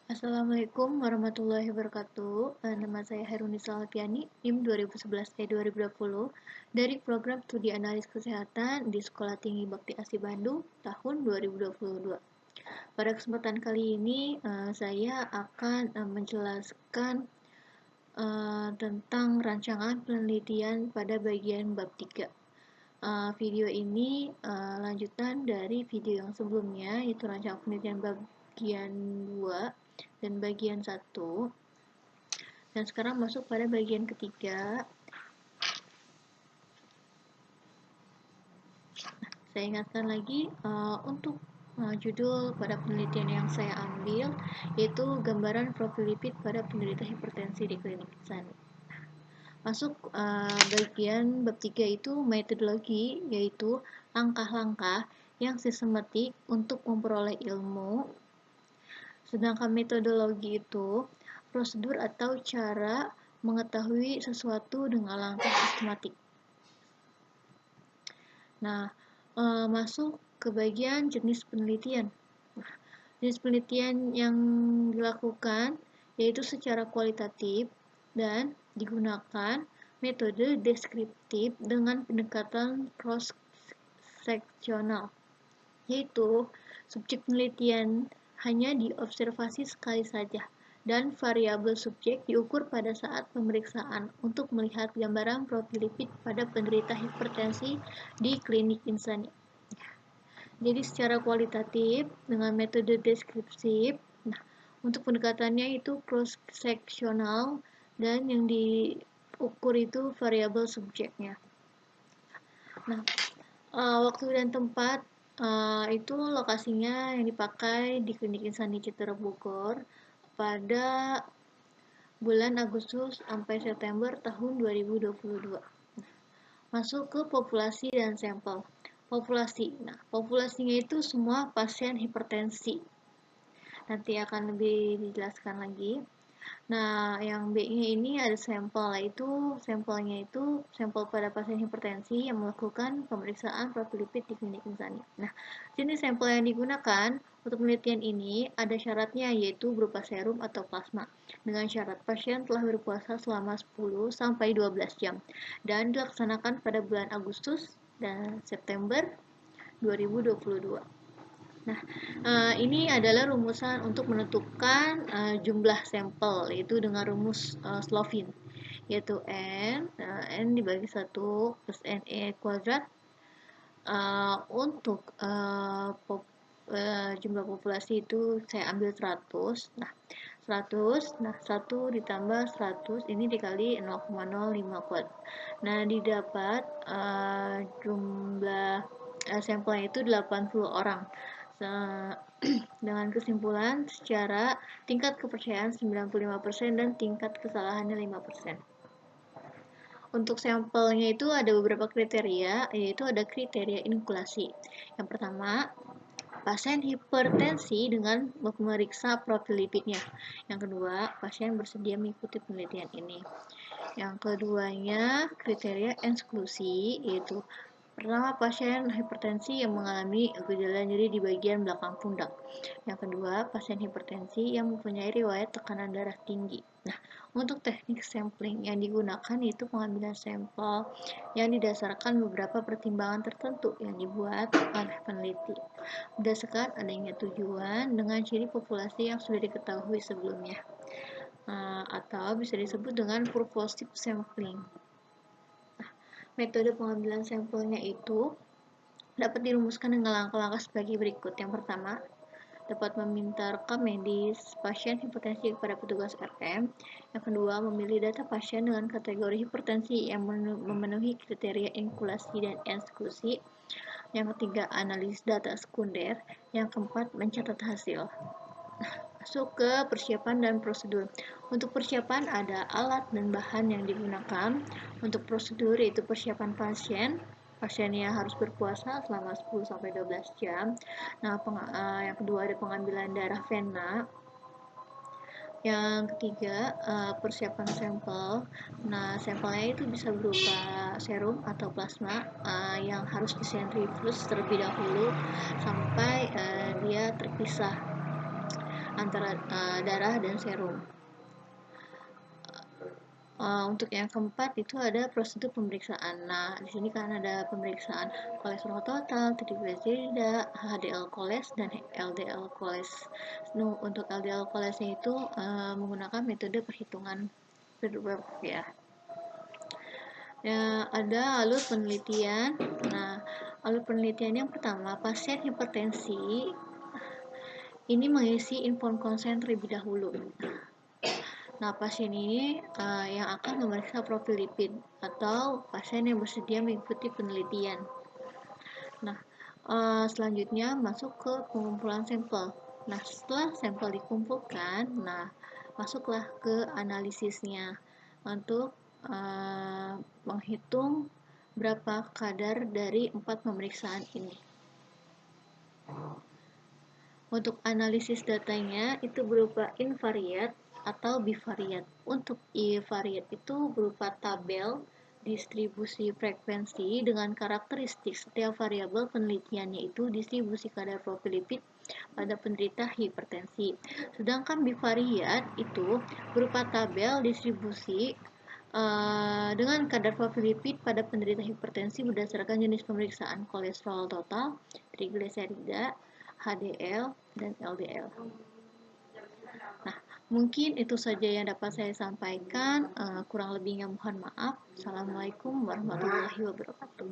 Assalamualaikum warahmatullahi wabarakatuh. Nama saya Herunisa Alfiani, NIM 2011-2020 dari Program Studi Analis Kesehatan di Sekolah Tinggi Bakti Asi Bandung tahun 2022. Pada kesempatan kali ini, saya akan menjelaskan tentang rancangan penelitian pada bagian bab 3. Video ini lanjutan dari video yang sebelumnya, yaitu rancangan penelitian bagian 2 dan bagian 1. Dan sekarang masuk pada bagian ketiga. Saya ingatkan lagi untuk judul pada penelitian yang saya ambil, yaitu gambaran profil lipid pada penderita hipertensi di klinik insani. Masuk bagian bab 3 itu metodologi, yaitu langkah-langkah yang sistematik untuk memperoleh ilmu. Sedangkan metodologi itu prosedur atau cara mengetahui sesuatu dengan langkah sistematik. Nah, masuk ke bagian jenis penelitian. Jenis penelitian yang dilakukan yaitu secara kualitatif dan digunakan metode deskriptif dengan pendekatan cross-seksional, yaitu subjek penelitian hanya diobservasi sekali saja dan variabel subjek diukur pada saat pemeriksaan untuk melihat gambaran profil lipid pada penderita hipertensi di klinik insani. Jadi secara kualitatif dengan metode deskriptif, untuk pendekatannya itu cross-seksional dan yang diukur itu variabel subjeknya. Nah, waktu dan tempat itu lokasinya yang dipakai di Klinik Insani Citera Bogor pada bulan Agustus sampai September tahun 2022. Masuk ke populasi dan sampel. Populasi. Nah, populasinya itu semua pasien hipertensi. Nanti akan lebih dijelaskan lagi. Nah, yang B-nya ini ada sampel, yaitu sampelnya itu sampel pada pasien hipertensi yang melakukan pemeriksaan profil lipid di klinik insani. Nah, jenis sampel yang digunakan untuk penelitian ini ada syaratnya, yaitu berupa serum atau plasma, dengan syarat pasien telah berpuasa selama 10-12 jam dan dilaksanakan pada bulan Agustus dan September 2022. Nah, ini adalah rumusan untuk menentukan jumlah sampel, yaitu dengan rumus Slovin, yaitu N dibagi 1 plus NE kuadrat. Untuk jumlah populasi itu saya ambil 100. Nah, 1 ditambah 100 ini dikali 0,05 kuadrat. Nah, didapat jumlah sampelnya itu 80 orang. Dengan kesimpulan secara tingkat kepercayaan 95% dan tingkat kesalahannya 5%. Untuk sampelnya itu ada beberapa kriteria, yaitu ada kriteria inokulasi. Yang pertama, pasien hipertensi dengan memeriksa profil lipidnya. Yang kedua, pasien bersedia mengikuti penelitian ini. Yang keduanya, kriteria eksklusi, yaitu pertama, pasien hipertensi yang mengalami gejala nyeri di bagian belakang pundak. Yang kedua, pasien hipertensi yang mempunyai riwayat tekanan darah tinggi. Nah, untuk teknik sampling yang digunakan yaitu pengambilan sampel yang didasarkan beberapa pertimbangan tertentu yang dibuat oleh peneliti berdasarkan adanya tujuan dengan ciri populasi yang sudah diketahui sebelumnya, atau bisa disebut dengan purposive sampling. Metode pengambilan sampelnya itu dapat dirumuskan dengan langkah-langkah sebagai berikut. Yang pertama, dapat meminta rekam medis pasien hipertensi kepada petugas RM. Yang kedua, memilih data pasien dengan kategori hipertensi yang memenuhi kriteria inokulasi dan eksklusi. Yang ketiga, analisis data sekunder. Yang keempat, mencatat hasil. Masuk ke persiapan dan prosedur. Untuk persiapan ada alat dan bahan yang digunakan. Untuk prosedur yaitu persiapan pasien. Pasiennya harus berpuasa selama 10-12 jam. Nah, yang kedua ada pengambilan darah vena. Yang ketiga, persiapan sampel. Nah, sampelnya itu bisa berupa serum atau plasma yang harus disentrifus terlebih dahulu sampai dia terpisah. antara darah dan serum. Untuk yang keempat itu ada prosedur pemeriksaan. Nah, di sini kan ada pemeriksaan kolesterol total, trigliserida, HDL koles, dan LDL koles. Untuk LDL kolesnya itu menggunakan metode perhitungan Birdwell ya. Ada alur penelitian. Nah, alur penelitian yang pertama, pasien hipertensi ini mengisi inform consent terlebih dahulu. Nah, pasien ini yang akan memeriksa profil lipid atau pasien yang bersedia mengikuti penelitian. Nah, selanjutnya masuk ke pengumpulan sampel. Nah, setelah sampel dikumpulkan, masuklah ke analisisnya untuk menghitung berapa kadar dari 4 pemeriksaan ini. Untuk analisis datanya itu berupa invariat atau bivariat. Untuk invariat itu berupa tabel distribusi frekuensi dengan karakteristik setiap variabel penelitiannya itu distribusi kadar profil lipid pada penderita hipertensi. Sedangkan bivariat itu berupa tabel distribusi dengan kadar profil lipid pada penderita hipertensi berdasarkan jenis pemeriksaan kolesterol total, trigliserida, HDL, dan LDL. Nah, mungkin itu saja yang dapat saya sampaikan. Kurang lebihnya mohon maaf. Assalamualaikum warahmatullahi wabarakatuh.